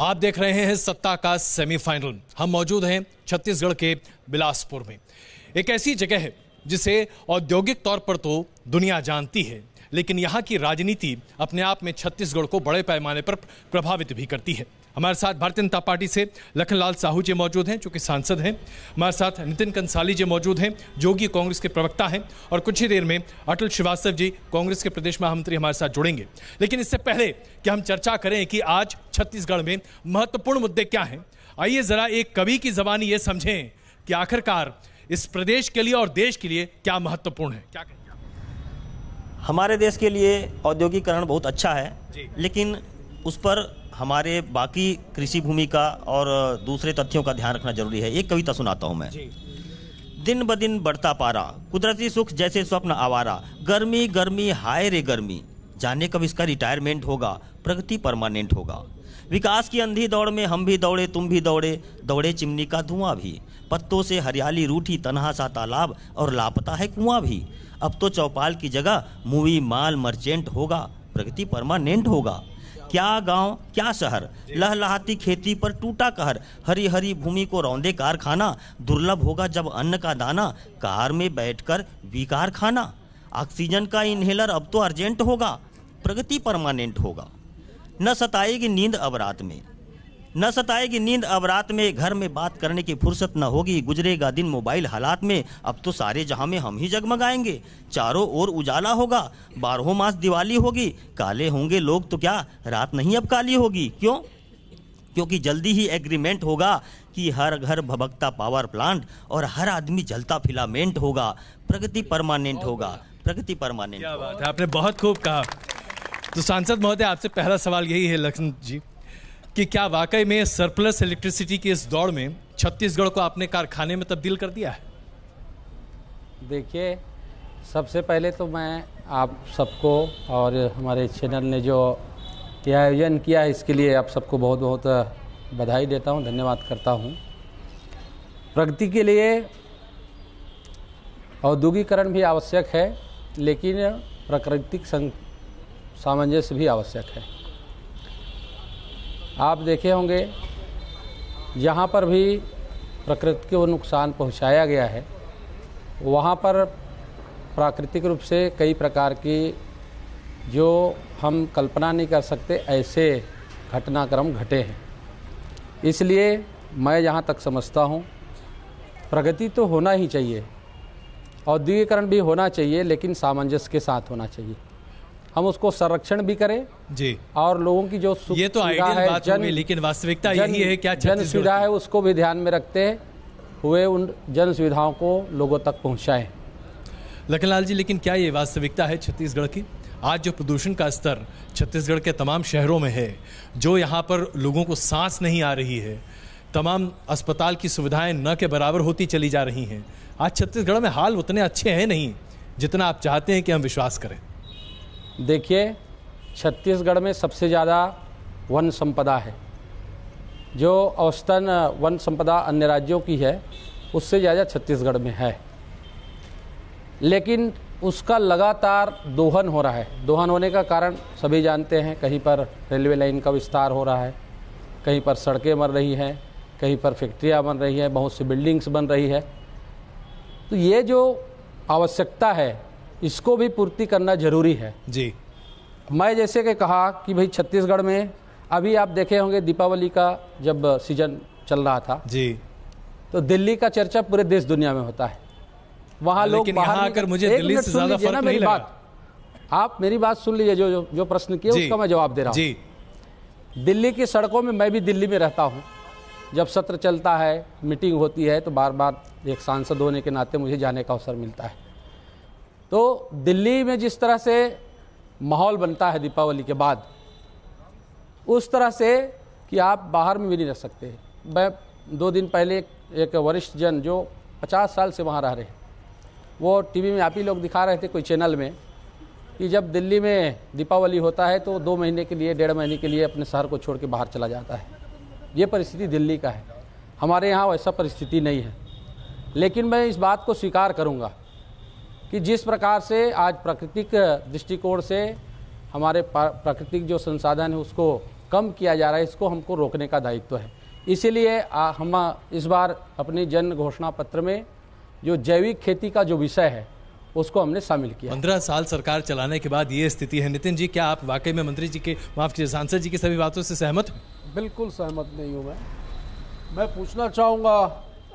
आप देख रहे हैं सत्ता का सेमीफाइनल। हम मौजूद हैं छत्तीसगढ़ के बिलासपुर में। एक ऐसी जगह है जिसे औद्योगिक तौर पर तो दुनिया जानती है, लेकिन यहाँ की राजनीति अपने आप में छत्तीसगढ़ को बड़े पैमाने पर प्रभावित भी करती है। हमारे साथ भारतीय जनता पार्टी से लखनलाल साहू जी मौजूद हैं, जो कि सांसद हैं। हमारे साथ नितिन कंसाली जी मौजूद हैं, जो कि कांग्रेस के प्रवक्ता हैं, और कुछ ही देर में अटल श्रीवास्तव जी कांग्रेस के प्रदेश महामंत्री हमारे साथ जुड़ेंगे। लेकिन इससे पहले कि हम चर्चा करें कि आज छत्तीसगढ़ में महत्वपूर्ण मुद्दे क्या हैं, आइए जरा एक कवि की जबानी ये समझें कि आखिरकार इस प्रदेश के लिए और देश के लिए क्या महत्वपूर्ण है। क्या कहेंगे आप? हमारे देश के लिए औद्योगिकरण बहुत अच्छा है, लेकिन उस पर हमारे बाकी कृषि भूमि का और दूसरे तथ्यों का ध्यान रखना जरूरी है। एक कविता सुनाता हूं मैं। दिन ब दिन बढ़ता पारा, कुदरती सुख जैसे स्वप्न आवारा, गर्मी गर्मी हाय रे गर्मी, जाने कब इसका रिटायरमेंट होगा, प्रगति परमानेंट होगा। विकास की अंधी दौड़ में हम भी दौड़े, तुम भी दौड़े, दौड़े चिमनी का धुआं भी, पत्तों से हरियाली रूठी तन्हा सा तालाब और लापता है कुआं भी। अब तो चौपाल की जगह मूवी माल मर्चेंट होगा, प्रगति परमानेंट होगा। क्या गांव क्या शहर, लहलहाती खेती पर टूटा कहर, हरी हरी भूमि को रौंदे कारखाना, दुर्लभ होगा जब अन्न का दाना, कार में बैठकर विकार खाना। ऑक्सीजन का इनहेलर अब तो अर्जेंट होगा, प्रगति परमानेंट होगा। न सताएगी नींद अब रात में, न सताएगी नींद अब रात में, घर में बात करने की फुर्सत न होगी, गुजरेगा दिन मोबाइल हालात में। अब तो सारे जहां में हम ही जगमगाएंगे, चारों ओर उजाला होगा, 12 मास दिवाली होगी, काले होंगे लोग तो क्या रात नहीं अब काली होगी। क्यों? क्योंकि जल्दी ही एग्रीमेंट होगा कि हर घर भभकता पावर प्लांट और हर आदमी जलता फिलामेंट होगा, प्रगति परमानेंट होगा, प्रगति परमानेंट। क्या बात है, आपने बहुत खूब कहा। तो सांसद महोदय, आपसे पहला सवाल यही है लखन जी कि क्या वाकई में सरप्लस इलेक्ट्रिसिटी की इस दौड़ में छत्तीसगढ़ को अपने कारखाने में तब्दील कर दिया है? देखिए, सबसे पहले तो मैं आप सबको और हमारे चैनल ने जो ये आयोजन किया है इसके लिए आप सबको बहुत बहुत बधाई देता हूं, धन्यवाद करता हूं। प्रगति के लिए औद्योगिकरण भी आवश्यक है, लेकिन प्राकृतिक सामंजस्य भी आवश्यक है। आप देखे होंगे जहाँ पर भी प्रकृति को नुकसान पहुँचाया गया है, वहाँ पर प्राकृतिक रूप से कई प्रकार की जो हम कल्पना नहीं कर सकते ऐसे घटनाक्रम घटे हैं। इसलिए मैं जहाँ तक समझता हूँ, प्रगति तो होना ही चाहिए, औद्योगिकरण भी होना चाहिए, लेकिन सामंजस्य के साथ होना चाहिए। हम उसको संरक्षण भी करें जी, और लोगों की जो सुख ये तो आइडियल बात होगी, लेकिन वास्तविकता यही है क्या जन सुविधा है उसको भी ध्यान में रखते हुए उन जन सुविधाओं को लोगों तक पहुंचाएं। लखनलाल जी, लेकिन क्या ये वास्तविकता है छत्तीसगढ़ की? आज जो प्रदूषण का स्तर छत्तीसगढ़ के तमाम शहरों में है, जो यहाँ पर लोगों को सांस नहीं आ रही है, तमाम अस्पताल की सुविधाएं न के बराबर होती चली जा रही हैं, आज छत्तीसगढ़ में हाल उतने अच्छे हैं नहीं जितना आप चाहते हैं कि हम विश्वास करें। देखिए, छत्तीसगढ़ में सबसे ज़्यादा वन संपदा है, जो औसतन वन संपदा अन्य राज्यों की है उससे ज़्यादा छत्तीसगढ़ में है, लेकिन उसका लगातार दोहन हो रहा है। दोहन होने का कारण सभी जानते हैं, कहीं पर रेलवे लाइन का विस्तार हो रहा है, कहीं पर सड़कें बन रही हैं, कहीं पर फैक्ट्रियाँ बन रही हैं, बहुत सी बिल्डिंग्स बन रही है। तो ये जो आवश्यकता है इसको भी पूर्ति करना जरूरी है जी। मैं जैसे कि कहा कि भाई छत्तीसगढ़ में अभी आप देखे होंगे दीपावली का जब सीजन चल रहा था जी, तो दिल्ली का चर्चा पूरे देश दुनिया में होता है। वहाँ लोग बाहर आकर मुझे दिल्ली से ज्यादा फर्क नहीं लगा। आप मेरी बात सुन लीजिए, जो प्रश्न किया उसका मैं जवाब दे रहा हूँ। दिल्ली की सड़कों में, मैं भी दिल्ली में रहता हूँ, जब सत्र चलता है, मीटिंग होती है, तो बार बार एक सांसद होने के नाते मुझे जाने का अवसर मिलता है। तो दिल्ली में जिस तरह से माहौल बनता है दीपावली के बाद, उस तरह से कि आप बाहर में भी नहीं रह सकते। मैं 2 दिन पहले एक वरिष्ठ जन जो 50 साल से वहाँ रह रहे हैं, वो टीवी में आप ही लोग दिखा रहे थे कोई चैनल में कि जब दिल्ली में दीपावली होता है तो 2 महीने के लिए, 1.5 महीने के लिए अपने शहर को छोड़ के बाहर चला जाता है। ये परिस्थिति दिल्ली का है, हमारे यहाँ वैसा परिस्थिति नहीं है। लेकिन मैं इस बात को स्वीकार करूँगा कि जिस प्रकार से आज प्राकृतिक दृष्टिकोण से हमारे प्राकृतिक जो संसाधन है उसको कम किया जा रहा है, इसको हमको रोकने का दायित्व है। इसीलिए हम इस बार अपनी जन घोषणा पत्र में जो जैविक खेती का जो विषय है उसको हमने शामिल किया। 15 साल सरकार चलाने के बाद ये स्थिति है। नितिन जी, क्या आप वाकई में मंत्री जी के, माफ कीजिए, सांसद जी की सभी बातों से सहमत हैं? बिल्कुल सहमत नहीं हूँ मैं पूछना चाहूँगा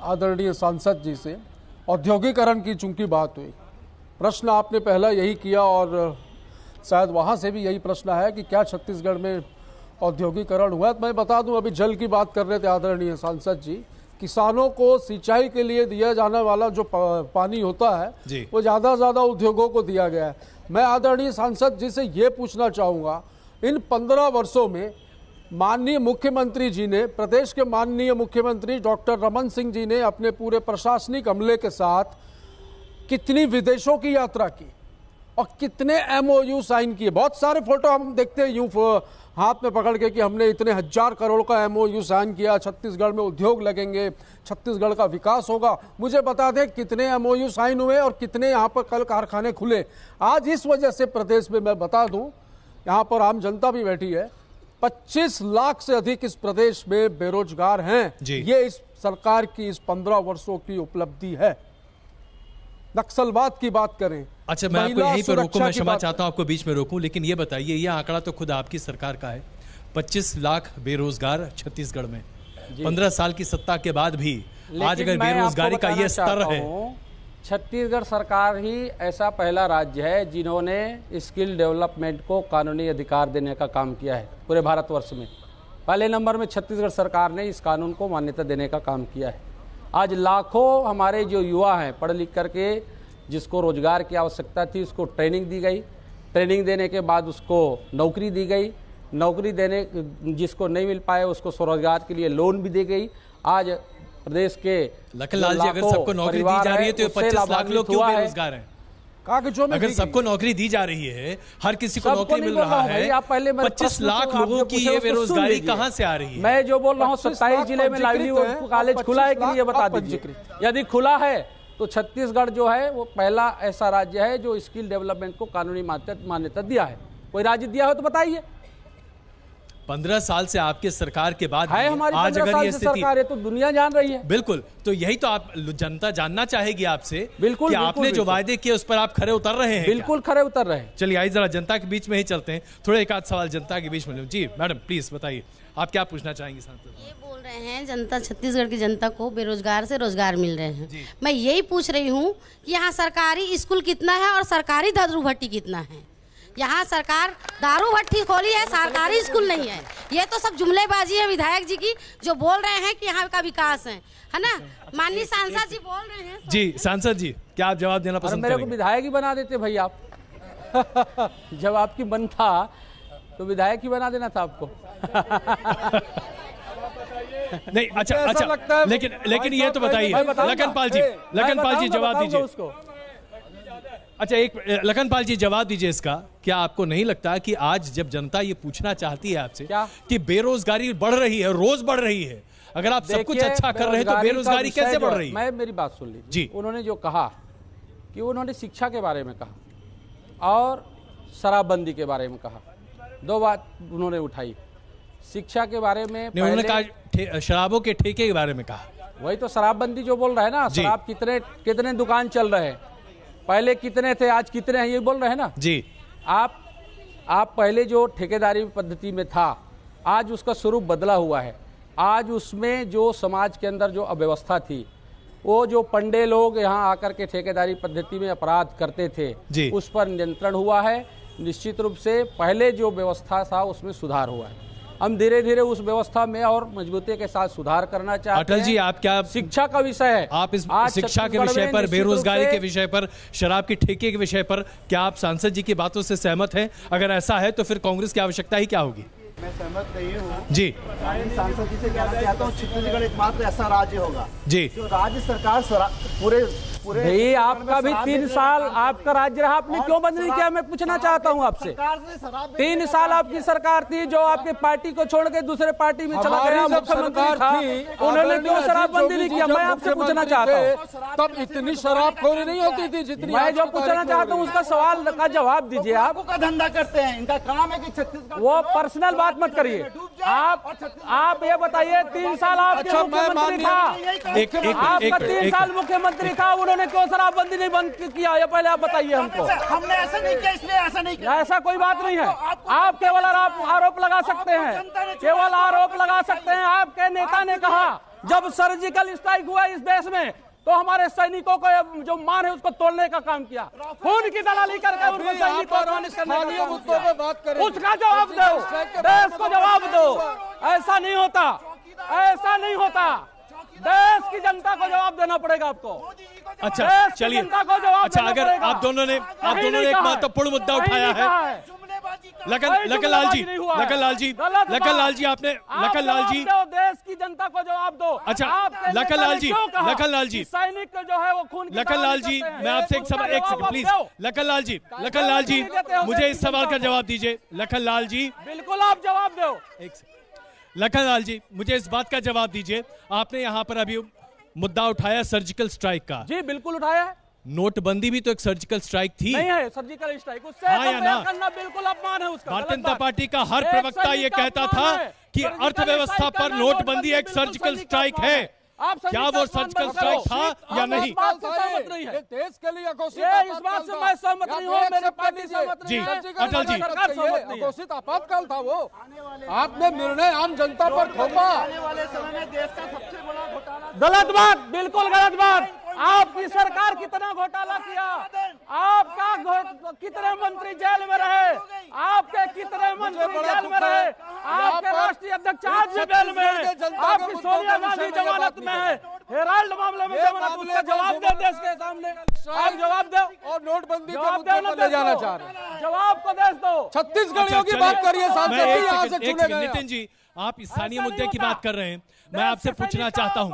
आदरणीय सांसद जी से, औद्योगिकरण की चूंकि बात हुई, प्रश्न आपने पहला यही किया और शायद वहाँ से भी यही प्रश्न है कि क्या छत्तीसगढ़ में औद्योगिकरण हुआ है। तो मैं बता दूं, अभी जल की बात कर रहे थे आदरणीय सांसद जी, किसानों को सिंचाई के लिए दिया जाने वाला जो पानी होता है वो ज़्यादा से ज़्यादा उद्योगों को दिया गया है। मैं आदरणीय सांसद जी से ये पूछना चाहूँगा, इन 15 वर्षों में माननीय मुख्यमंत्री जी ने, प्रदेश के माननीय मुख्यमंत्री डॉक्टर रमन सिंह जी ने अपने पूरे प्रशासनिक अमले के साथ कितनी विदेशों की यात्रा की और कितने MOU साइन किए। बहुत सारे फोटो हम देखते हैं यूं हाथ में पकड़ के कि हमने इतने 1000 करोड़ का MOU साइन किया, छत्तीसगढ़ में उद्योग लगेंगे, छत्तीसगढ़ का विकास होगा। मुझे बता दें कितने MOU साइन हुए और कितने यहाँ पर कल कारखाने खुले। आज इस वजह से प्रदेश में मैं बता दूं, यहाँ पर आम जनता भी बैठी है, 25 लाख से अधिक इस प्रदेश में बेरोजगार हैं। ये इस सरकार की इस 15 वर्षों की उपलब्धि है। नक्सलवाद की बात करें, अच्छा मैं आपको यहीं पर रोकूं, मैं क्षमा चाहता हूं आपको बीच में रोकूं, लेकिन ये बताइए, ये आंकड़ा तो खुद आपकी सरकार का है, 25 लाख बेरोजगार छत्तीसगढ़ में 15 साल की सत्ता के बाद भी आज अगर बेरोजगारी का ये स्तर है। छत्तीसगढ़ सरकार ही ऐसा पहला राज्य है जिन्होंने स्किल डेवलपमेंट को कानूनी अधिकार देने का काम किया है पूरे भारतवर्ष में। पहले नंबर में छत्तीसगढ़ सरकार ने इस कानून को मान्यता देने का काम किया है। आज लाखों हमारे जो युवा हैं पढ़ लिख करके, जिसको रोजगार की आवश्यकता थी, उसको ट्रेनिंग दी गई, ट्रेनिंग देने के बाद उसको नौकरी दी गई, नौकरी देने जिसको नहीं मिल पाए उसको स्वरोजगार के लिए लोन भी दी गई। आज प्रदेश के लखनलाल जी, अगर सबको नौकरी दी जा रही है तो 25 लाख लोग क्यों बेरोजगार हैं? अगर सबको नौकरी दी जा रही है, हर किसी को नौकरी मिल रहा है, 25 लाख लोगों की ये बेरोजगारी कहाँ से आ रही है? मैं जो बोल रहा हूँ, 27 जिले में लाइवलीहुड कॉलेज खुला है कि नहीं ये बता दीजिए। यदि खुला है तो छत्तीसगढ़ जो है वो पहला ऐसा राज्य है जो स्किल डेवलपमेंट को कानूनी मान्यता दिया है। कोई राज्य दिया हो तो बताइए। 15 साल से आपके सरकार के बाद है हमारी आज अगर ये सरकार है तो दुनिया जान रही है। बिल्कुल, तो यही तो आप जनता जानना चाहेगी आपसे, बिल्कुल, कि आपने जो वायदे किए उस पर आप खरे उतर रहे हैं? बिल्कुल खरे उतर रहे हैं। चलिए आइए जरा जनता के बीच में ही चलते हैं, थोड़ा एक आध सवाल जनता के बीच में लूं। जी मैडम प्लीज बताइए, आप क्या पूछना चाहेंगे? सांसद ये बोल रहे हैं जनता, छत्तीसगढ़ की जनता को बेरोजगार से रोजगार मिल रहे हैं। मैं यही पूछ रही हूँ कि यहाँ सरकारी स्कूल कितना है और सरकारी दारू भट्टी कितना है? यहाँ सरकार दारू भट्टी खोली है, सरकारी स्कूल नहीं है। ये तो सब जुमलेबाजी है विधायक जी की, जो बोल रहे हैं कि यहाँ का विकास है ना। माननीय सांसद जी बोल रहे हैं। जी सांसद जी, क्या आप जवाब देना पसंद करेंगे? मेरे को विधायक ही बना देते भाई आप। जब आपकी मन था तो विधायक ही बना देना था आपको। नहीं अच्छा, लेकिन ये तो बताइए लखनपाल जी जवाब दीजिए उसको। अच्छा एक लखनपाल जी जवाब दीजिए इसका, क्या आपको नहीं लगता कि आज जब जनता ये पूछना चाहती है आपसे कि बेरोजगारी बढ़ रही है, रोज बढ़ रही है, अगर आप सब कुछ अच्छा कर रहे हैं तो बेरोजगारी कैसे बढ़ रही है? मेरी बात सुन लीजिए जी। उन्होंने जो कहा कि उन्होंने शिक्षा के बारे में कहा और शराबबंदी के बारे में कहा, दो बात उन्होंने उठाई। शिक्षा के बारे में उन्होंने कहा, शराबों के ठेके के बारे में कहा, वही तो शराबबंदी जो बोल रहे हैं ना, शराब कितने दुकान चल रहे हैं, पहले कितने थे आज कितने हैं, ये बोल रहे हैं ना जी। आप पहले जो ठेकेदारी पद्धति में था, आज उसका स्वरूप बदला हुआ है। आज उसमें जो समाज के अंदर जो अव्यवस्था थी, वो जो पंडे लोग यहाँ आकर के ठेकेदारी पद्धति में अपराध करते थे, उस पर नियंत्रण हुआ है। निश्चित रूप से पहले जो व्यवस्था था उसमें सुधार हुआ है। हम धीरे धीरे उस व्यवस्था में और मजबूती के साथ सुधार करना चाहते हैं। अटल जी, आप क्या शिक्षा का विषय है, आप इस शिक्षा के विषय पर, बेरोजगारी के विषय पर, शराब की ठेके के विषय पर, क्या आप सांसद जी की बातों से सहमत हैं? अगर ऐसा है तो फिर कांग्रेस की आवश्यकता ही क्या होगी? मैं सहमत नहीं हूँ जी। सांसद जी से कहना चाहता हूँ, छत्तीसगढ़ एकमात्र ऐसा राज्य होगा जी जो राज्य सरकार पूरे पूरे भाई आपका भी 3 साल आपका राज्य रहा, आपने क्यों बंद नहीं किया? मैं पूछना चाहता हूँ आपसे। 3 साल आपकी सरकार थी, जो आपके पार्टी को छोड़ के दूसरे पार्टी में चला गया, मुख्यमंत्री था, उन्होंने क्यों शराबबंदी नहीं किया? मैं आपसे पूछना चाहता हूँ। तब इतनी शराबखोरी नहीं होती थी जितनी। मैं जो पूछना चाहता हूँ उसका सवाल का जवाब दीजिए। आप का धंधा करते हैं, इनका काम है कि छत्तीसगढ़ वो पर्सनल बात मत करिए। आप ये बताइए, 3 साल आपके मुख्यमंत्री था, आपका 3 साल मुख्यमंत्री था, उन्होंने क्यों शराबबंदी नहीं बंद किया? ये पहले आप बताइए हमको। हमने ऐसा नहीं किया, इसलिए ऐसा नहीं किया। ऐसा कोई बात नहीं है। आप केवल आरोप लगा सकते हैं, केवल आरोप लगा सकते हैं। आपके नेता ने कहा जब सर्जिकल स्ट्राइक हुआ इस देश में तो हमारे सैनिकों को जो मान है उसको तोड़ने का काम किया, खून की दलाली करके उनको सैनिकों को बात करें, उसका जवाब दो, देश को जवाब दो। ऐसा नहीं होता, ऐसा नहीं होता। देश की जनता को जवाब देना पड़ेगा आपको। अच्छा चलिए, अच्छा अगर पड़ेगा। आप दोनों ने एक महत्वपूर्ण मुद्दा उठाया है, लखनलाल जी, लखनलाल जी, लखनलाल जी, आपने लखनलाल जी, देश की जनता को जवाब दो। अच्छा लखनलाल जी, लखनलाल जी, सैनिक जो है वो खून, लखनलाल जी, मैं आपसे एक सेकंड प्लीज, लखनलाल जी, लखनलाल जी, मुझे इस सवाल का जवाब दीजिए। लखनलाल जी, बिल्कुल आप जवाब दो। लखनलाल जी, मुझे इस बात का जवाब दीजिए। आपने यहाँ पर अभी मुद्दा उठाया सर्जिकल स्ट्राइक का। जी बिल्कुल उठाया है। नोटबंदी भी तो एक सर्जिकल स्ट्राइक थी। नहीं है सर्जिकल स्ट्राइक, उससे हाँ या ना? करना बिल्कुल अपमान है उसका। भारतीय जनता पार्टी का हर प्रवक्ता ये कहता था कि अर्थव्यवस्था पर नोटबंदी एक सर्जिकल स्ट्राइक है। क्या वो सर्जिकल स्ट्राइक था या नहीं? देश के लिए इस बात से मैं सहमत नहीं हूँ, मेरी पार्टी सहमत नहीं है। जी अटल जी, घोषित आपातकाल था वो, आपने निर्णय आम जनता पर थोपा। आने वाले समय में देश का सबसे बड़ा घोटाला। गलत बात, बिल्कुल गलत बात। आपकी सरकार कितना घोटाला किया, आपका कितने मंत्री जेल में रहे, आपके कितने मंत्री जेल में रहे, आपके राष्ट्रीय अध्यक्ष आज भी जेल में है, आपकी सोनिया गांधी जमानत में है, हेराल्ड मामले में जमानत, उसका जवाब दे देश के सामने। आप जवाब दो। और नोटबंदी जवाब दे ले जाना चाह रहे हैं, जवाब को देश दो। छत्तीसगढ़ियों की बात करिए, सांसद भी यहाँ से चुने गए। नितिन जी, आप स्थानीय मुद्दे की बात कर रहे हैं, मैं आपसे पूछना चाहता हूं,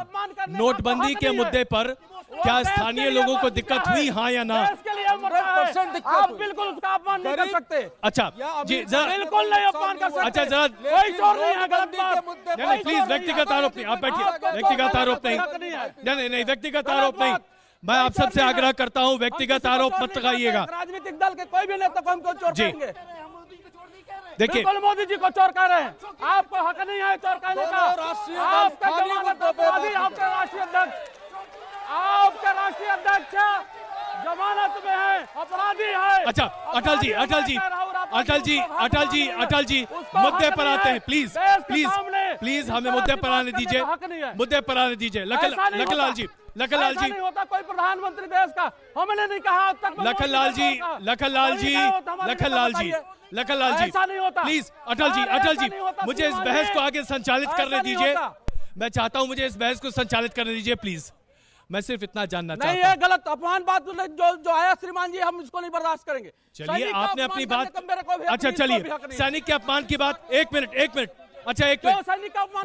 नोटबंदी के मुद्दे पर क्या स्थानीय लोगों को दिक्कत हुई, हाँ या ना? आप बिल्कुल उसका अपमान नहीं कर सकते। अच्छा जी, बिल्कुल नहीं अपमान कर सकते। अच्छा जरा, कोई चोर नहीं है, गलत बात नहीं, प्लीज व्यक्तिगत आरोप नहीं, आप बैठिए, व्यक्तिगत आरोप नहीं, नहीं, व्यक्तिगत आरोप नहीं। मैं आप सबसे आग्रह करता हूं, व्यक्तिगत आरोप मत लगाइएगा। राजनीतिक दल के कोई भी नेता को हमको चोर कहेंगे। देखिए, बिल्कुल मोदी जी को चोर कह रहे हैं, आपको हक नहीं है चोर कहने का। आपका जमानत अपराधी, आपके राष्ट्रीय अध्यक्ष, आपके राष्ट्रीय अध्यक्ष जमानत में है, अपराधी है। अच्छा अटल जी, अटल जी, अटल जी, अटल जी, अटल जी, मुद्दे पर आते हैं, प्लीज प्लीज प्लीज, हमें मुद्दे पर आने दीजिए, मुद्दे पर आने दीजिए। लखनलाल जी, लखनलाल जी, नहीं होता कोई प्रधानमंत्री देश का, हमने नहीं कहा अब तक। लखनलाल जी, लखनलाल जी, लखनलाल जी, लखनलाल जी, प्लीज अटल जी, अटल जी, मुझे इस बहस को आगे संचालित करने दीजिए। मैं चाहता हूं मुझे इस बहस को संचालित करने दीजिए प्लीज। मैं सिर्फ इतना जानना चाहता हूं। नहीं, ये गलत अपमान बात जो आया श्रीमान जी, हम इसको नहीं बर्दाश्त करेंगे। चलिए, आपने अपनी बात, अच्छा चलिए, सैनिक के अपमान की बात, एक मिनट, अच्छा एक मिनट,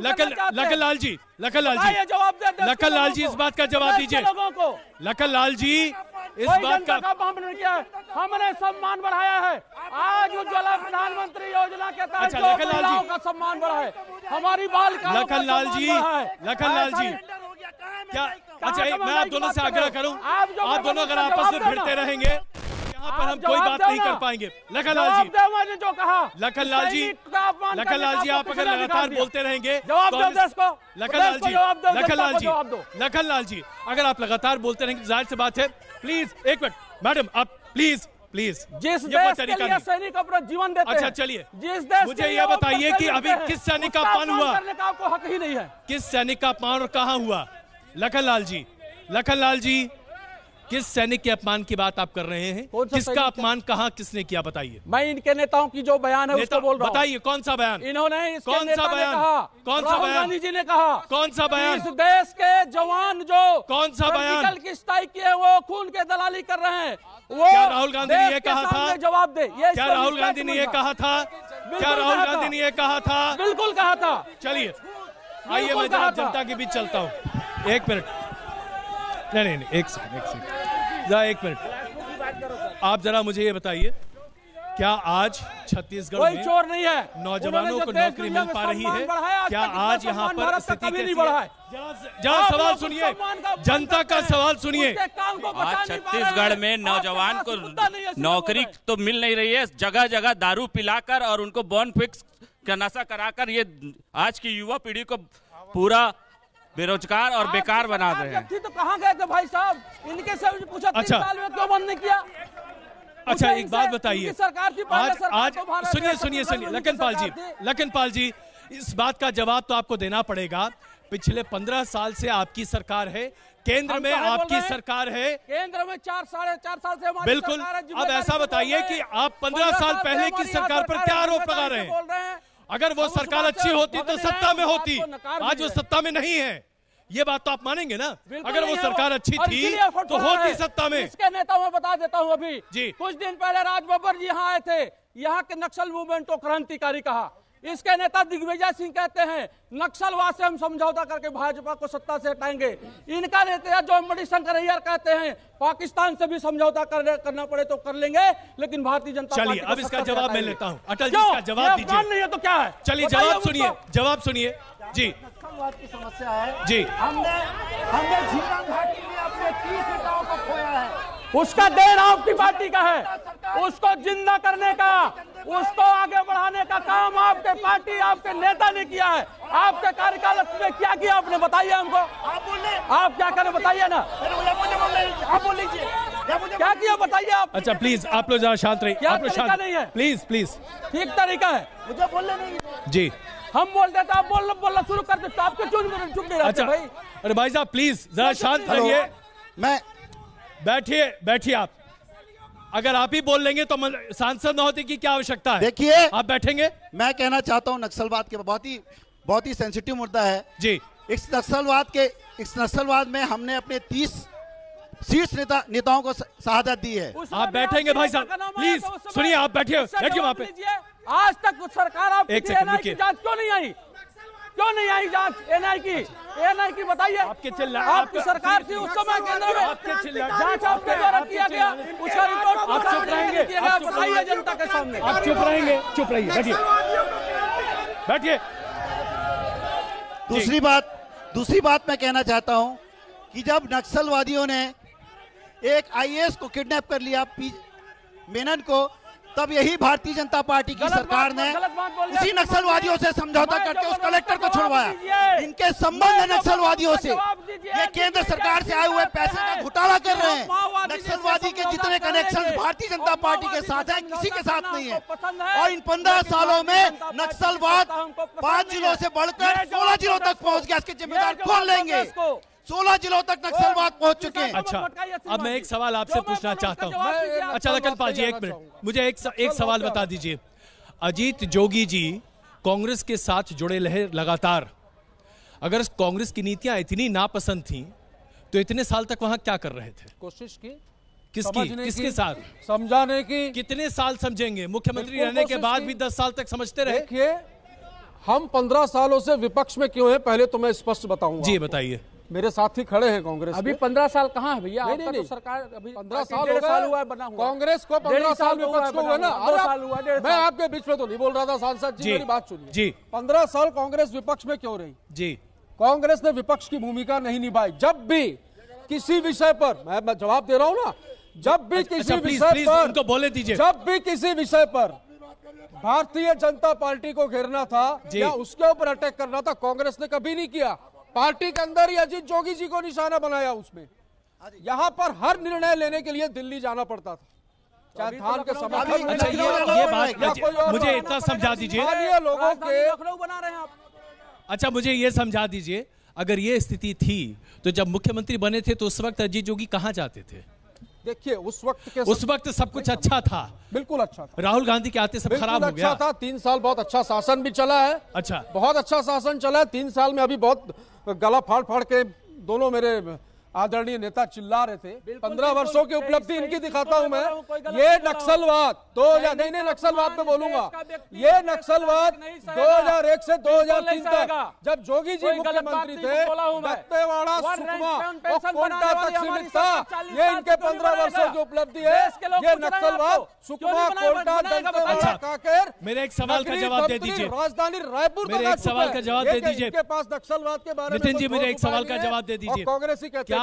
लखनलाल जी, लखनलाल जी, लखनलाल जी, इस बात का जवाब दीजिए। लखनलाल जी, इस बात का हमने किया है, हमने सम्मान बढ़ाया है। आज उज्ज्वला प्रधानमंत्री योजना के तहत महिलाओं का सम्मान बढ़ा है, हमारी बाल का लखनलाल जी, लखनलाल जी, क्या, अच्छा मैं आप दोनों से आग्रह करूं, आप दोनों अगर आपस में भिड़ते रहेंगे यहाँ पर हम कोई बात नहीं कर पाएंगे। लखनलाल जी, जो कहा, लखनलाल जी, लखनलाल जी, आप अगर लगातार बोलते रहेंगे, लखनलाल जी, लखनलाल जी, लखनलाल जी, अगर आप लगातार बोलते रहेंगे, जाहिर सी बात है, प्लीज एक मिनट मैडम, आप प्लीज जिस देश के लिए सैनिक अपना जीवन देते हैं। अच्छा चलिए, जिस देश मुझे ये बताइए कि अभी किस सैनिक का अपमान हुआ, करने का आपको हक ही नहीं है। किस सैनिक का अपमान और कहाँ हुआ? लखनलाल जी, लखनलाल जी, किस सैनिक के अपमान की बात आप कर रहे हैं? किसका अपमान कहाँ किसने किया बताइए? मैं इनके नेताओं की जो बयान है उसको बोल रहा हूँ। बताइए कौन सा बयान? इन्होंने कौन सा बयान? कौन सा बयान? गांधी जी ने कहा। कौन सा बयान? इस देश के जवान जो कौन सा बयान की स्ट्राइक किए वो खून के दलाली कर रहे हैं, वो क्या राहुल गांधी ने ये कहा था? जवाब दे। क्या राहुल गांधी ने ये कहा था? क्या राहुल गांधी ने ये कहा था? बिल्कुल कहा था। चलिए आइए मैं जनता के बीच चलता हूँ, एक मिनट। नहीं, एक सेकंड जरा, एक मिनट। आप जरा मुझे ये बताइए, क्या आज छत्तीसगढ़ में चोर नहीं है, नौजवानों को नौकरी मिल पा रही है? क्या आज यहाँ पर स्थिति कैसी है? जरा सवाल सुनिए, जनता का सवाल सुनिए। आज छत्तीसगढ़ में नौजवान को नौकरी तो मिल नहीं रही है, जगह जगह दारू पिलाकर और उनको बॉर्न फिक्स का नशा कराकर ये आज की युवा पीढ़ी को पूरा बेरोजगार और बेकार बना रहे हैं। तो कहाँ गए थे भाई साहब? इनके से पूछा 3 साल में क्यों बंद नहीं किया? अच्छा, एक बात बताइए, आज सुनिए लखनपाल जी, इस बात का जवाब तो आपको देना पड़ेगा। पिछले 15 साल से आपकी सरकार है, केंद्र में आपकी सरकार है, केंद्र में 4-4.5 साल से हमारी बिल्कुल। अब ऐसा बताइए कि आप 15 साल पहले की सरकार पर क्या आरोप लगा रहे हैं? अगर वो सरकार अच्छी होती तो सत्ता में होती, आज वो सत्ता में नहीं है, ये बात तो आप मानेंगे ना? अगर वो सरकार अच्छी थी तो होती सत्ता में। इसके नेता मैं बता देता हूँ, अभी जी कुछ दिन पहले राज बब्बर जी यहाँ आए थे, यहाँ के नक्सल मूवमेंट को क्रांतिकारी कहा। इसके नेता दिग्विजय सिंह कहते हैं नक्सलवाद से हम समझौता करके भाजपा को सत्ता से हटाएंगे। इनका नेता जो मणि शंकर अय्यर कहते हैं पाकिस्तान से भी समझौता करना पड़े तो कर लेंगे, लेकिन भारतीय जनता पार्टी। चलिए अब इसका जवाब मैं लेता हूँ, अटल जी इसका जवाब दीजिए। नहीं है तो क्या है? चलिए जवाब सुनिए जी। नक्सलवाद की समस्या है जी, हमने झीरम घाटी में अपने 30 नेताओं को खोया है। उसका देन आपकी पार्टी का है, उसको जिंदा करने का, उसको आगे बढ़ाने का काम आपके पार्टी, आपके नेता ने किया है। आपके कार्यकाल में क्या किया आपने? बताइए हमको। आप क्या करें बताइए ना, आप बोल लीजिए क्या किया बताइए आप। अच्छा प्लीज आप लोग जरा शांत रहिए, आप लोग शांत नहीं है, प्लीज ठीक तरीका है, मुझे बोलने नहीं जी। हम बोलते तो आप बोलना शुरू कर देते, आपके चुप नहीं रहते भाई। अरे भाई साहब प्लीज जरा शांत रहिए। मैं बैठिए आप। अगर आप ही बोल लेंगे तो सांसद न होने की क्या आवश्यकता है? देखिए, आप बैठेंगे। मैं कहना चाहता हूं नक्सलवाद के बहुत ही सेंसिटिव मुद्दा है जी। इस नक्सलवाद में हमने अपने 30 शीर्ष नेताओं को शहादत दी है। आप बैठेंगे भाई साहब, प्लीज सुनिए, आप बैठिए वहां पे। आज तक कुछ सरकार आपकी एनआई की जांच क्यों नहीं आई? क्यों नहीं आई जांच एनआई की? बताइए। आपकी सरकार थी उस समय केंद्र में, जांच आपके द्वारा किया गया, उसका रिपोर्ट आप चुप रहेंगे, बताइए जनता के सामने। आप चुप रहिए, बैठिए। दूसरी बात मैं कहना चाहता हूं कि जब नक्सलवादियों ने एक आईएएस को किडनैप कर लिया, मेनन को, तब यही भारतीय जनता पार्टी की सरकार ने उसी नक्सलवादियों से समझौता करके उस कलेक्टर को छुड़वाया। इनके संबंध है नक्सलवादियों से, ये केंद्र सरकार से आए हुए पैसे का घोटाला कर रहे हैं। नक्सलवादी के जितने कनेक्शन भारतीय जनता पार्टी के साथ है, किसी के साथ नहीं है। और इन 15 सालों में नक्सलवाद 5 जिलों से बढ़कर 16 जिलों तक पहुंच गया। इसके जिम्मेदार कौन लेंगे? 16 जिलों तक नक्सलवाद पहुंच चुके हैं। अच्छा, अब मैं एक सवाल आपसे पूछना चाहता हूं। अच्छा लखनपाल जी, एक मिनट, मुझे एक सवाल बता दीजिए। अजीत जोगी जी कांग्रेस के साथ जुड़े रहे लगातार, अगर कांग्रेस की नीतियां इतनी नापसंद थी तो इतने साल तक वहां क्या कर रहे थे? कोशिश की किसके साथ समझाने की। कितने साल समझेंगे? मुख्यमंत्री रहने के बाद भी 10 साल तक समझते रहे। देखिए, हम 15 सालों से विपक्ष में क्यों हैं, पहले तो मैं स्पष्ट बताऊंगा। जी बताइए। मेरे साथी खड़े हैं कांग्रेस। अभी 15 साल कहाँ है भैया? नहीं, तो सरकार अभी 15 साल हुआ है बना हुआ। कांग्रेस को 15 साल विपक्ष को हुआ ना। मैं आपके बीच में तो नहीं बोल रहा था सांसद जी, मेरी बात सुनिए जी। 15 साल कांग्रेस विपक्ष में क्यों रही जी? कांग्रेस ने विपक्ष की भूमिका नहीं निभाई। जब भी किसी विषय पर, मैं जवाब दे रहा हूं ना, जब भी किसी विषय पर उनको बोले दीजिए, जब भी किसी विषय पर भारतीय जनता पार्टी को घेरना था या उसके ऊपर अटैक करना था, कांग्रेस ने कभी नहीं किया। पार्टी के अंदर ही अजीत जोगी जी को निशाना बनाया। उसमें यहाँ पर हर निर्णय लेने के लिए दिल्ली जाना पड़ता था, चाहे धान के समर्थन। अच्छा, ये बात मुझे इतना समझा दीजिए, लोगों के लखनऊ बना रहे हैं आप। अच्छा मुझे ये समझा दीजिए, अगर ये स्थिति थी तो जब मुख्यमंत्री बने थे तो उस वक्त अजीत जोगी कहाँ जाते थे? देखिए, उस वक्त सब कुछ अच्छा था, बिल्कुल अच्छा था। राहुल गांधी के आते सब खराब हो गया। अच्छा था, 3 साल बहुत अच्छा शासन भी चला है। अच्छा, बहुत अच्छा शासन चला है 3 साल में। अभी बहुत गला फाड़ के दोनों मेरे आदरणीय नेता चिल्ला रहे थे। 15 वर्षों की उपलब्धि इनकी दिखाता हूं मैं। ये नक्सलवाद नहीं नक्सलवाद पे बोलूंगा। ये नक्सलवाद 2001 से 2003 तक, जब जोगी जी मुख्यमंत्री थे, दत्तेवाड़ा सुकमा और कोंटा तक सीमित था। ये इनके 15 वर्षों की उपलब्धि है। ये नक्सलवाद सुकमा, कोंटा, दंतेवाड़ा, कांकेर, मेरे एक सवाल का जवाब दे दीजिए। राजधानी रायपुर मेरे एक सवाल का जवाब दे दीजिए। इनके पास नक्सलवाद के बारे में नितिन जी, मेरे एक सवाल का जवाब दे दीजिए। कांग्रेसी कहते हैं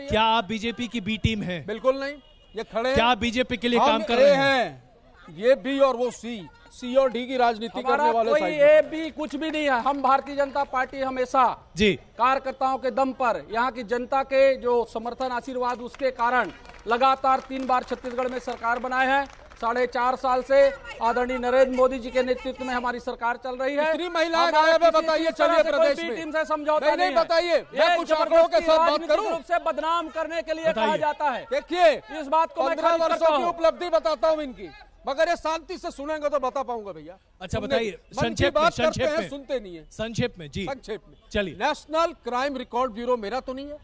क्या आप बीजेपी की बी टीम है? बिल्कुल नहीं, ये खड़े क्या बीजेपी के लिए काम कर रहे हैं? ये बी और वो सी और डी की राजनीति करने वाले। कोई ए बी कुछ भी नहीं है। हम भारतीय जनता पार्टी हमेशा जी कार्यकर्ताओं के दम पर, यहाँ की जनता के जो समर्थन आशीर्वाद उसके कारण लगातार 3 बार छत्तीसगढ़ में सरकार बनाए हैं। 4.5 साल से आदरणीय नरेंद्र मोदी जी के नेतृत्व में हमारी सरकार चल रही है। इतनी महिलाएं गायब है, बताइए चलिए प्रदेश में टीम से समझौता नहीं बताइए। मैं कुछ आंकड़ों के साथ बात करूं, रूप से बदनाम करने के लिए कहा जाता है। देखिए इस बात को 15 वर्षों की उपलब्धि बताता हूं इनकी, मगर ये शांति से सुनेंगे तो बता पाऊंगा भैया। अच्छा बताइए, संक्षेप में सुनते नहीं है। संक्षेप में जी, संक्षेप में चलिए। नेशनल क्राइम रिकॉर्ड ब्यूरो मेरा तो नहीं है,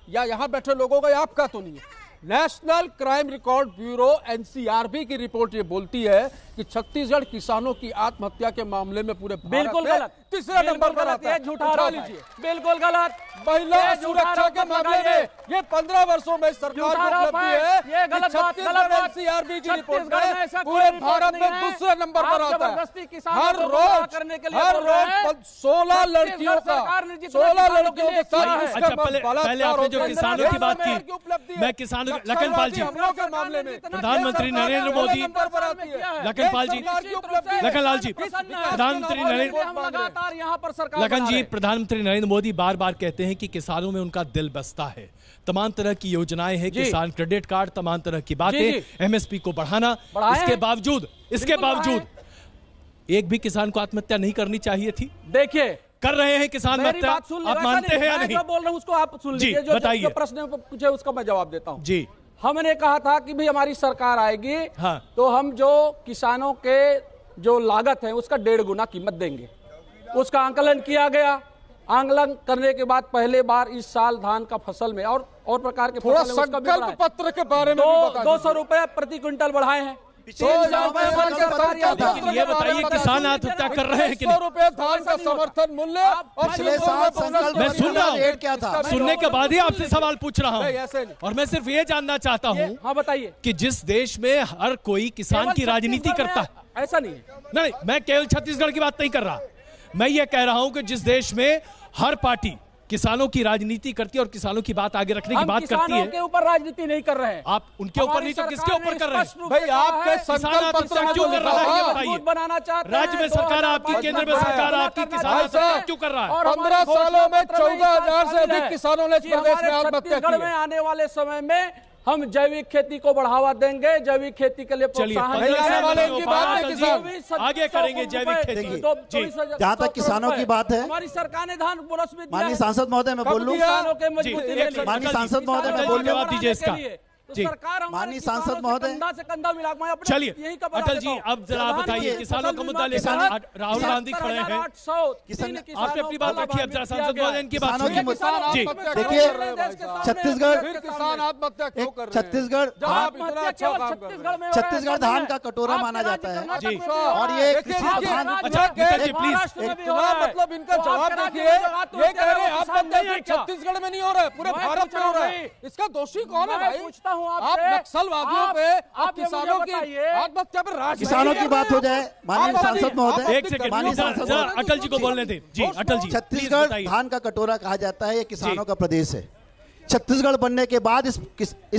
या यहाँ बैठे लोगों का, आपका तो नहीं है। National crime record bureau NCRB की रिपोर्ट ये बोलती है कि छत्तीसगढ़ किसानों की आत्महत्या के मामले में पूरे बिल्कुल गलत, तीसरे नंबर पर आता है। झूठा लीजिए, बिल्कुल गलत। महिला सुरक्षा के मामले में ये 15 वर्षों में सरकार की उपलब्धि है। ये गलत बात, एनसीआरबी की रिपोर्ट में पूरे भारत में दूसरे नंबर पर आता है। हर रोज 16 लड़कियों का 16 लड़कियों के साथ। अच्छा, पहले आपने जो किसानों की बात की, मैं किसानों, लखनपाल जी, मामले में प्रधानमंत्री नरेंद्र मोदी, लखनपाल जी, लखनलाल जी, प्रधानमंत्री प्रधानमंत्री नरेंद्र मोदी बार बार कहते हैं कि किसानों में उनका दिल बसता है। तमाम तरह की योजनाएं हैं, किसान क्रेडिट कार्ड, तमाम तरह की बातें, एमएसपी को बढ़ाना। इसके बावजूद एक भी किसान को आत्महत्या नहीं करनी चाहिए थी। देखिए, कर रहे हैं किसान आत्महत्या, आप मानते हैं या नहीं? जो बोल रहा हूं उसको आप सुन लीजिए। जो प्रश्न पूछे उसका मैं जवाब देता हूं जी। हमने कहा था कि भाई हमारी सरकार आएगी, हाँ। तो हम जो किसानों के जो लागत है उसका 1.5 गुना कीमत देंगे। उसका आंकलन किया गया। आंकलन करने के बाद पहले बार इस साल धान का फसल में और प्रकार के थोड़ा संकल्प पत्र के बारे में 200 रुपए प्रति क्विंटल बढ़ाए हैं। ये बताइए, किसान आत्महत्या कर रहे हैं कि नहीं? ₹100 धान का समर्थन मूल्य। पिछले साल संकल्प मैं सुन रहा हूँ, क्या था? सुनने के बाद ही आपसे सवाल पूछ रहा हूँ। और मैं सिर्फ ये जानना चाहता हूँ, हाँ बताइए, कि जिस देश में हर कोई किसान की राजनीति करता है, ऐसा नहीं है। नहीं, मैं केवल छत्तीसगढ़ की बात नहीं कर रहा। मैं ये कह रहा हूं कि जिस देश में हर पार्टी किसानों की राजनीति करती है और किसानों की बात आगे रखने की बात करती है। किसानों के ऊपर राजनीति नहीं कर रहे हैं। आप उनके ऊपर नहीं तो किसके ऊपर कर रहे हैं? भाई आपके संकल्प पत्र क्यों कर रहा है ये बताइए? बनाना चाहते हैं, राज्य में सरकार आपकी, केंद्र में सरकार आपकी, किसान क्यों कर रहा है? 15 सालों में 14,000 से अधिक किसानों ने इस प्रदेश में आत्महत्या की है। आने वाले समय में हम जैविक खेती को बढ़ावा देंगे, जैविक खेती के लिए प्रोत्साहन आगे करेंगे जैविक खेती। जहाँ तक किसानों की बात है, हमारी सरकार ने धान बोनस में माननीय सांसद महोदय मैं बोल लूं, माननीय सांसद महोदय मैं बोल जवाब दीजिए इसका। माननीय सांसद महोदय, चलिए अटल जी, अब जरा बताइए, किसानों का मुद्दा लेकर राहुल गांधी खड़े हैं। आपने अपनी बात रखी, अब जरा सांसद महोदय इनकी बात जी। देखिए, छत्तीसगढ़ किसान आत्महत्या क्यों कर रहे हैं? छत्तीसगढ़ धान का कटोरा माना जाता है जी। और ये मतलब इनका जवाब देखिए, ये कह रहे हैं आत्महत्या छत्तीसगढ़ में नहीं हो रहा है, पूरे भारत में हो रहा है। इसका दोषी कौन है भाई? आप नक्सलवादियों पे, आप किसानों की आत्महत्या पर राज। किसानों की बात हो जाए, माननीय सांसद महोदय, एक सेकंड, अटल जी को बोलने दें जी। अटल जी, छत्तीसगढ़ धान का कटोरा कहा जाता है, ये किसानों का प्रदेश है। छत्तीसगढ़ बनने के बाद इस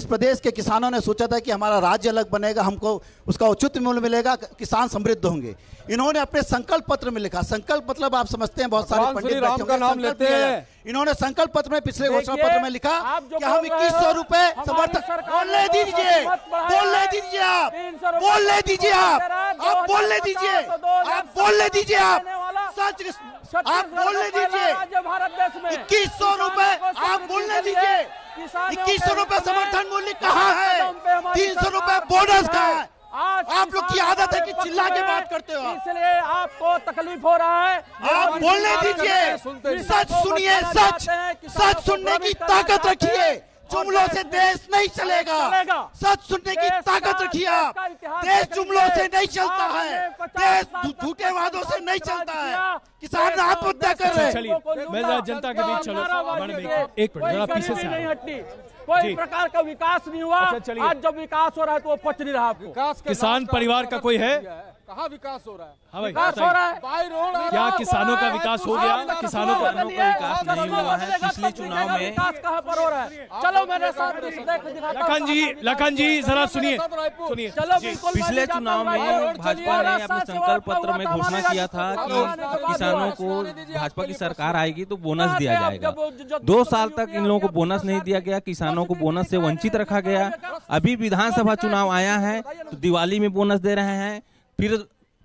प्रदेश के किसानों ने सोचा था कि हमारा राज्य अलग बनेगा, हमको उसका उचित मूल्य मिलेगा, किसान समृद्ध होंगे। इन्होंने अपने संकल्प पत्र में लिखा, संकल्प मतलब आप समझते हैं, बहुत सारे पंडित राम का नाम लेते हैं। इन्होंने संकल्प पत्र में, पिछले घोषणा पत्र में लिखा कि हम 2100 रुपए समर्थन। बोलने दीजिए, बोलने दीजिए, आप बोलने दीजिए, आप बोलने दीजिए, आप बोलने दीजिए, आप बोलने दीजिए। 2100 रुपए आप बोलने दीजिए। 2100 रुपए समर्थन मूल्य कहाँ है? 300 रुपए बोनस कहाँ है? आप लोग की आदत है कि चिल्ला के बात करते हो, इसलिए आपको तकलीफ हो रहा है। आप बोलने दीजिए, सच सुनिए, सच सुनने की ताकत रखिए। जुमलों से देश नहीं चलेगा। सच सुनने की ताकत रखिए आप। देश जुमलों से नहीं चलता है, देश झूठे वादों से नहीं चलता है। किसान आत्महत्या कर रहे हैं। चलिए मैं जरा जनता के बीच चलो, एक मिनट जरा पीछे से नहीं हटती, कोई प्रकार का विकास नहीं हुआ। आज जब विकास हो रहा है तो वो पच नहीं रहा आपको। किसान परिवार का कोई है? कहाँ विकास हो रहा है? हाँ भाई, विकास हो रहा है, क्या किसानों का विकास हो गया? किसानों का विकास नहीं हुआ है। पिछले चुनाव में विकास कहाँ पर हो रहा है? चलो मेरे साथ लखन जी जरा सुनिए। चलो पिछले चुनाव में भाजपा ने अपने संकल्प पत्र में घोषणा किया था कि किसानों को भाजपा की सरकार आएगी तो बोनस दिया जाएगा। 2 साल तक इन लोगों को बोनस नहीं दिया गया, किसानों को बोनस से वंचित रखा गया। अभी विधानसभा चुनाव आया है तो दिवाली में बोनस दे रहे हैं, फिर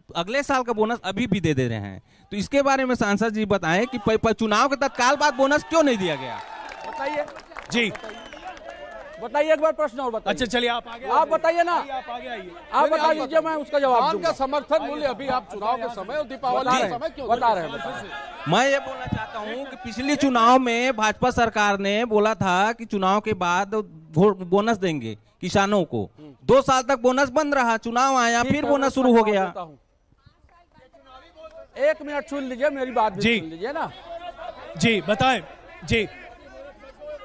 अगले साल का बोनस अभी भी दे रहे हैं। तो इसके बारे में सांसद जी बताएं कि चुनाव के तत्काल बाद बोनस क्यों नहीं दिया गया? बताइए जी, बताइए एक बार प्रश्न और बताइए। अच्छा चलिए आप आगे, आप बताइए ना, आप आगे आइए, आप बता दीजिए, मैं उसका जवाब दूंगा। का समर्थन मूल्य अभी आप चुनाव के समय और दीपावली के समय क्यों बता रहे हैं? मैं ये बोलना चाहता हूँ कि पिछले चुनाव में भाजपा सरकार ने बोला था कि चुनाव के बाद बोनस देंगे किसानों को। 2 साल तक बोनस बंद रहा, चुनाव आया फिर बोनस शुरू हो गया। 1 मिनट सुन लीजिए, मेरी बात भी सुन लीजिए ना जी। बताएं जी।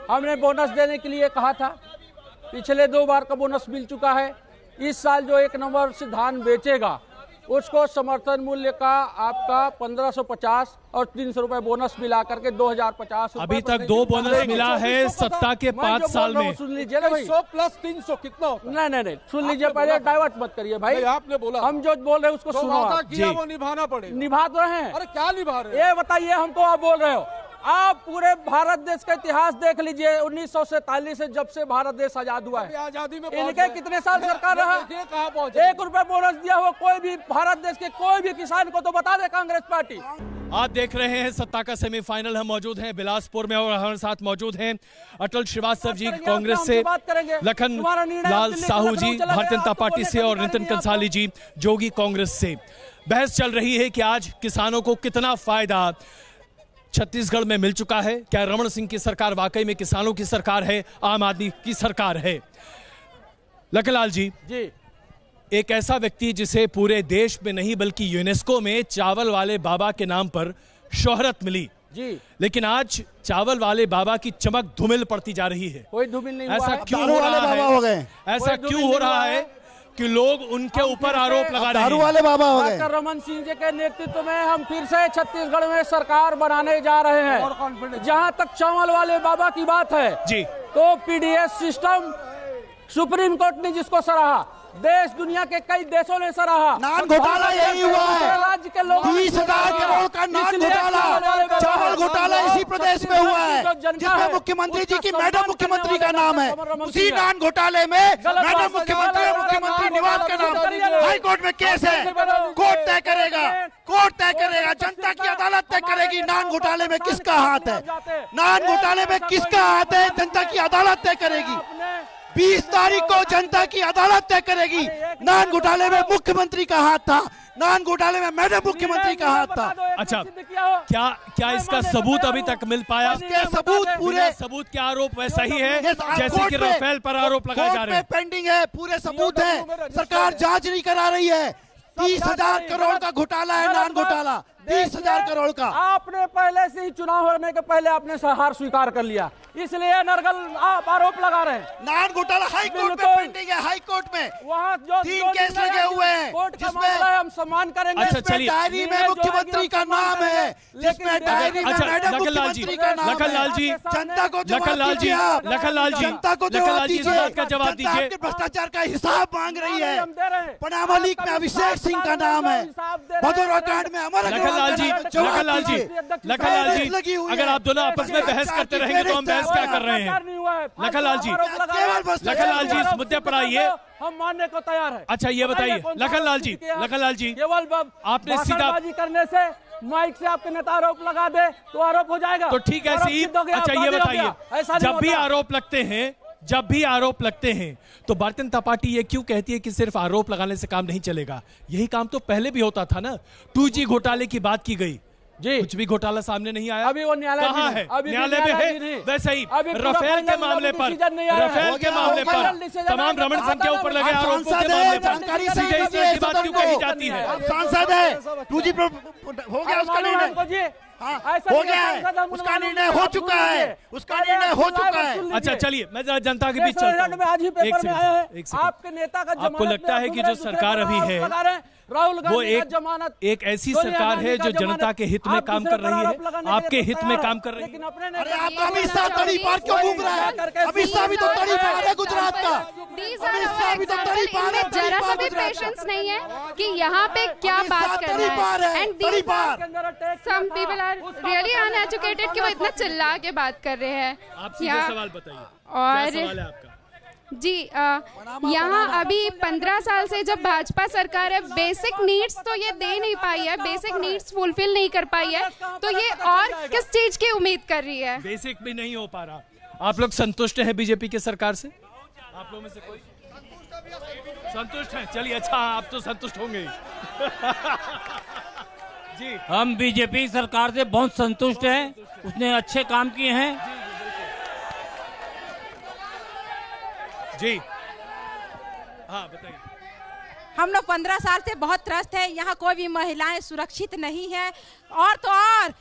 हमने बोनस देने के लिए कहा था, पिछले 2 बार का बोनस मिल चुका है। इस साल जो 1 नवंबर से धान बेचेगा उसको समर्थन मूल्य का आपका 1550 और 300 रुपए बोनस मिला करके 2050। अभी तक 2 बोनस मिला है सत्ता के 5 साल में। सुन लीजिए ना भाई, 100 प्लस 300 कितना होता है? नहीं, सुन लीजिए पहले, डाइवर्ट मत करिए भाई। आपने बोला, हम जो बोल रहे हैं उसको सुनो। किया वो निभाना पड़ेगा। निभा तो रहे हैं। अरे क्या निभा रहे हैं? ये बताइए हमको, आप बोल रहे हो। आप पूरे भारत देश का इतिहास देख लीजिए, 1947 से जब से भारत देश आजाद हुआ है, आजादी में इनके कितने साल सरकार रहा? 1 रुपए बोनस दिया हुआ कोई भी भारत देश के कोई भी किसान को तो बता दे कांग्रेस पार्टी। आप देख रहे हैं सत्ता का सेमीफाइनल। हम मौजूद हैं बिलासपुर में और हमारे साथ मौजूद हैं अटल श्रीवास्तव जी कांग्रेस से, लखन लाल साहू जी भारतीय जनता पार्टी से और नितिन कंसाली जी जोगी कांग्रेस से। बहस चल रही है कि आज किसानों को कितना फायदा छत्तीसगढ़ में मिल चुका है। क्या रमन सिंह की सरकार वाकई में किसानों की सरकार है, आम आदमी की सरकार है? लखनलाल जी, एक ऐसा व्यक्ति जिसे पूरे देश में नहीं बल्कि यूनेस्को में चावल वाले बाबा के नाम पर शोहरत मिली जी, लेकिन आज चावल वाले बाबा की चमक धूमिल पड़ती जा रही है। कोई धूमिल नहीं ऐसा क्यों हो रहा है? ऐसा क्यों हो रहा है कि लोग उनके ऊपर आरोप लगा रहे हैं? दारू वाले बाबा हो गए। डॉक्टर रमन सिंह जी के नेतृत्व में हम फिर से छत्तीसगढ़ में सरकार बनाने जा रहे हैं। जहां तक चावल वाले बाबा की बात है जी, तो पीडीएस सिस्टम सुप्रीम कोर्ट ने जिसको सराहा, देश दुनिया के कई देशों ने सराहा। नान घोटाला यही हुआ है। राज्य के लोग 20,000 करोड़ का नान घोटाला, चावल घोटाला इसी प्रदेश में हुआ है, जिसमें मुख्यमंत्री जी की मैडम मुख्यमंत्री का नाम है। उसी नान घोटाले में मैडम मुख्यमंत्री और मुख्यमंत्री निवास का नाम हाई कोर्ट में केस है। कोर्ट तय करेगा, कोर्ट तय करेगा, जनता की अदालत तय करेगी नान घोटाले में किसका हाथ है। नान घोटाले में किसका हाथ है, जनता की अदालत तय करेगी। 20 तारीख को जनता की अदालत तय करेगी। नान घोटाले में मुख्यमंत्री का हाथ था, नान घोटाले में मैडम मुख्यमंत्री का हाथ था। अच्छा, क्या इसका सबूत अभी तक मिल पाया? सबूत पूरे सबूत के आरोप वैसा ही है जैसे कि राफेल पर आरोप लगाए जा रहे हैं। पेंडिंग है, पूरे सबूत है, सरकार जांच नहीं करा रही है। 30,000 करोड़ का घोटाला है, नान घोटाला 20,000 करोड़ का। आपने पहले से ही चुनाव होने के पहले आपने हार स्वीकार कर लिया, इसलिए नरगल आप आरोप लगा रहे हैं। नान घोटाला हाई कोर्ट में पेंडिंग है, हाई कोर्ट में वहाँ जो 3 केस लगे हुए हैं, जिसमें हम सम्मान करेंगे। अच्छा चलिए, डायरी में मुख्यमंत्री का नाम है, जिसमें डायरी में मैडम मुख्यमंत्री का नाम है। लखनलाल जी, जनता को लखनलाल जी, लखनलाल जी, जनता को लखनलाल जी इस बात का जवाब दीजिए। भ्रष्टाचार का हिसाब मांग रही है। पनामा लीक में अभिषेक सिंह का नाम है, भदौरा कांड में अमर लखनलाल जी, लखनलाल जी, अगर आप दोनों आपस में बहस करते रहेंगे तो हम बहस क्या कर रहे हैं? लखनलाल जी, लखनलाल जी इस मुद्दे पर आइए, हम मानने को तैयार है। अच्छा ये बताइए लखनलाल जी, केवल आपने सीधा करने से माइक से आपके नेता आरोप लगा दे तो आरोप हो जाएगा, तो ठीक है। अच्छा ये बताइए, जब भी आरोप लगते हैं तो भारतीय जनता पार्टी ये क्यों कहती है कि सिर्फ आरोप लगाने से काम नहीं चलेगा? यही काम तो पहले भी होता था ना। 2G घोटाले की बात की गई, जी कुछ भी घोटाला सामने नहीं आया। अभी वो न्यायालय कहाँ है? अभी न्यायालय में है। वैसे ही राफेल के मामले पर तमाम रमन सिंह के ऊपर लगे आरोपों के मामले पर सीबीआई की बात क्यों कही जाती है? आप सांसद है, 2G हो गया उसका निर्णय, हो गया है, उसका निर्णय हो चुका है, उसका निर्णय हो चुका है। अच्छा चलिए, मैं जरा जनता के बीच चलता हूं। आज ही पेपर में आया है आपके नेता का आपको लगता है कि जो सरकार अभी है राहुल वो एक ऐसी सरकार है जो जनता के हित में काम कर रही है, आपके हित में काम कर रही है? अरे आप अमित शाह तड़ी पार क्यों घूम रहा है? अमित शाह भी तो तड़ी पार है गुजरात का, अमित शाह भी तो तड़ी पार है। जरा सा भी पेशेंस नहीं है कि यहाँ पे क्या बात कर रहा है। And some people are really uneducated कि वो इतना चिल्ला के बात कर रहे हैं। आप सीधे सवाल बताइए, और क्या सवाल है आपका? जी यहाँ अभी 15 साल से जब भाजपा सरकार है, बेसिक नीड्स तो ये दे नहीं पाई है, बेसिक नीड्स फुलफिल नहीं कर पाई है, तो ये और किस चीज की उम्मीद कर रही है? बेसिक भी नहीं हो पा रहा। आप लोग संतुष्ट हैं बीजेपी के सरकार से? आप लोगों में से कोई संतुष्ट है? चलिए अच्छा, आप तो संतुष्ट होंगे जी। हम बीजेपी सरकार से बहुत संतुष्ट हैं, उसने अच्छे काम किए हैं जी। हाँ बताइए। हम लोग 15 साल से बहुत त्रस्त है, यहाँ कोई भी महिलाएं सुरक्षित नहीं है, और तो और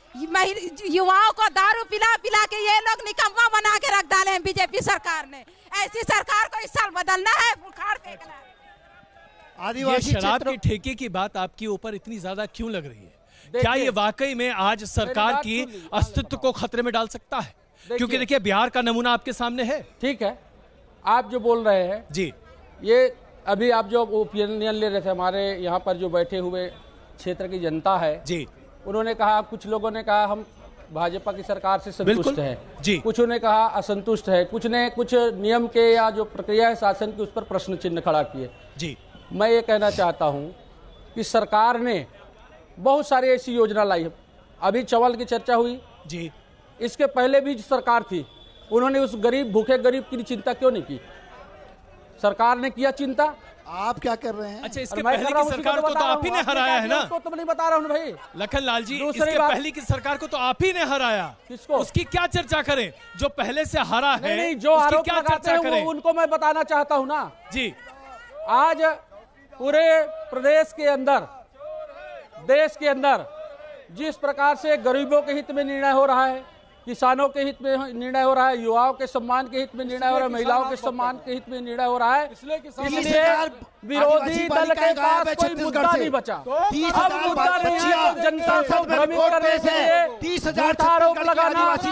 युवाओं को दारू पिला पिला के ये लोग निकम्मा बना के रख डाले हैं बीजेपी सरकार ने। ऐसी सरकार को इस साल बदलना है, उखाड़ फेंकना है। आदिवासी शराब के ठेके की बात आपके ऊपर इतनी ज्यादा क्यों लग रही है? क्या ये वाकई में आज सरकार की अस्तित्व को खतरे में डाल सकता है? क्योंकि देखिए बिहार का नमूना आपके सामने है। ठीक है, आप जो बोल रहे हैं जी, ये अभी आप जो ओपिनियन ले रहे थे, हमारे यहाँ पर जो बैठे हुए क्षेत्र की जनता है जी, उन्होंने कहा, कुछ लोगों ने कहा हम भाजपा की सरकार से संतुष्ट है जी, कुछ ने कहा असंतुष्ट है, कुछ ने कुछ नियम के या जो प्रक्रिया है शासन की उस पर प्रश्न चिन्ह खड़ा किए जी। मैं ये कहना चाहता हूँ कि सरकार ने बहुत सारी ऐसी योजना लाई है। अभी चावल की चर्चा हुई जी, इसके पहले भी जो सरकार थी उन्होंने उस गरीब भूखे गरीब की चिंता क्यों नहीं की? सरकार ने किया चिंता। आप क्या कर रहे हैं? अच्छा, इसके पहले की सरकार को तो आप ही ने हराया है ना? उसको तो नहीं बता रहा हूँ भाई लखन लाल जी, इसके पहले की सरकार को तो आप ही ने हराया। किसको? उसकी क्या चर्चा करें? जो पहले से हरा है नहीं, जो आरोप क्या लगाते चर्चा हैं उनको मैं बताना चाहता हूँ ना जी। आज पूरे प्रदेश के अंदर, देश के अंदर जिस प्रकार से गरीबों के हित में निर्णय हो रहा है, किसानों के हित में निर्णय हो रहा है, युवाओं के सम्मान के हित में निर्णय हो रहा है, महिलाओं के सम्मान के हित में निर्णय हो रहा है, इसलिए विरोधी दल के पास कोई मुद्दा नहीं बचा। अब मुद्दा नहीं है तो जनता को भ्रमित करने के लिए 30,000 आरोप लगाना, यहाँ की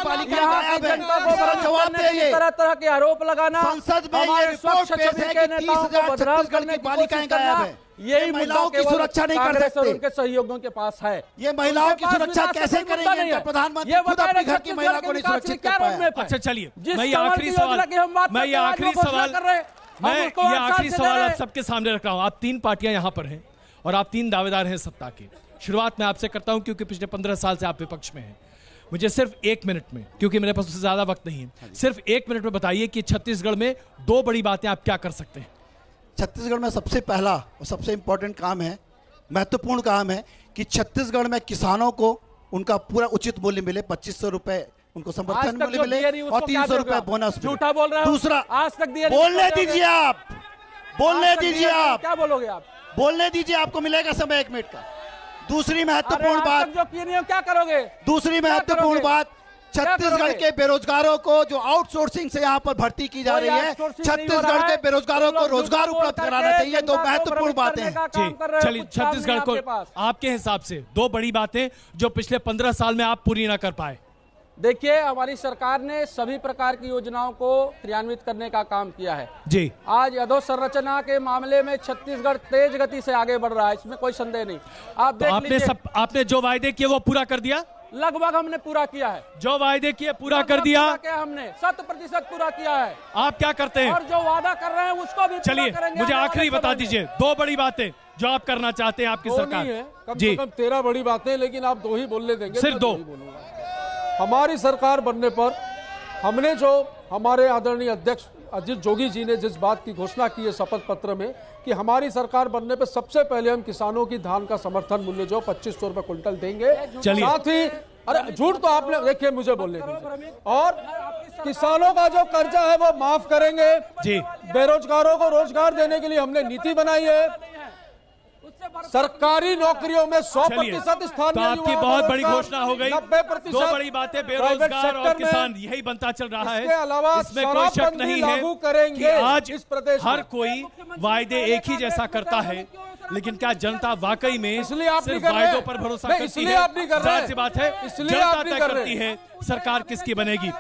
जनता को भ्रमित करने के लिए तरह तरह के आरोप लगाना, हमारे स्वच्छ छवि के नेताओं को बदनाम करने की कोशिश करना, यही महिलाओं की सुरक्षा नहीं कर सकते। उनके सहयोगियों के पास है। ये महिलाओं की सुरक्षा कैसे करेंगे? प्रधानमंत्री खुद अपने घर की महिला को नहीं सुरक्षित कर पाया। अच्छा चलिए, मैं ये आखिरी सवाल आप सबके सामने रख रहा हूं। आप तीन पार्टियां यहां पर हैं और आप तीन दावेदार हैं सत्ता के। शुरुआत मैं आपसे करता हूं क्योंकि पिछले 15 साल से आप विपक्ष में हैं। मुझे सिर्फ 1 मिनट में, क्योंकि मेरे पास उससे ज्यादा वक्त नहीं है, सिर्फ 1 मिनट में बताइए कि छत्तीसगढ़ में 2 बड़ी बातें आप क्या कर सकते हैं? छत्तीसगढ़ में सबसे पहला और सबसे इंपॉर्टेंट काम है, महत्वपूर्ण काम है कि छत्तीसगढ़ में किसानों को उनका पूरा उचित मूल्य मिले, 2500 रुपए उनको समर्थन मूल्य मिले और 300 रुपए बोनस। झूठा बोल रहे हैं। दूसरा, आज तक दिया बोलने दीजिए आप, बोलने दीजिए आप, क्या बोलोगे आप? बोलने दीजिए, आपको मिलेगा समय 1 मिनट का। दूसरी महत्वपूर्ण बात, जो किए नहीं क्या करोगे? दूसरी महत्वपूर्ण बात, छत्तीसगढ़ के बेरोजगारों को जो आउटसोर्सिंग से यहाँ पर भर्ती की जा रही है, छत्तीसगढ़ के बेरोजगारों को रोजगार उपलब्ध कराना चाहिए। 2 महत्वपूर्ण बातें हैं जी। चलिए, छत्तीसगढ़ को आपके हिसाब से 2 बड़ी बातें जो पिछले 15 साल में आप पूरी ना कर पाए। देखिए, हमारी सरकार ने सभी प्रकार की योजनाओं को क्रियान्वित करने का काम किया है जी। आज अधोसंरचना के मामले में छत्तीसगढ़ तेज गति से आगे बढ़ रहा है, इसमें कोई संदेह नहीं। आप देख लीजिए, आपने जो वायदे किए वो पूरा कर दिया? लगभग हमने पूरा किया है। जो वायदे किए पूरा कर दिया? हमने 100% पूरा किया है। आप क्या करते हैं? और जो वादा कर रहे हैं उसको भी चलिए, मुझे आखिरी बता दीजिए 2 बड़ी बातें जो आप करना चाहते हैं आपकी सरकार। कम से कम 13 बड़ी बातें, लेकिन आप 2 ही बोलने देंगे? सिर्फ 2। हमारी सरकार बनने पर हमने जो हमारे आदरणीय अध्यक्ष अजीत जोगी जी ने जिस बात की घोषणा की है शपथ पत्र में कि हमारी सरकार बनने पे सबसे पहले हम किसानों की धान का समर्थन मूल्य जो 2500 रुपए क्विंटल देंगे, साथ ही अरे झूठ तो आपने देखिए, मुझे बोलने दीजिए, और किसानों का जो कर्जा है वो माफ करेंगे जी, बेरोजगारों को रोजगार देने के लिए हमने नीति बनाई है, सरकारी नौकरियों में 100% स्थान, तो आपकी बहुत बड़ी घोषणा हो गई, 90%। दो बड़ी बातें, बेरोजगार और किसान, यही बनता चल रहा है। इसके अलावा इसमें कोई शक नहीं है कि आज इस प्रदेश हर कोई वायदे एक ही जैसा करता है, लेकिन क्या जनता वाकई में सिर्फ वायदों पर भरोसा करती है? जाहिर सी बात है, जनता तय करती है सरकार किसकी बनेगी।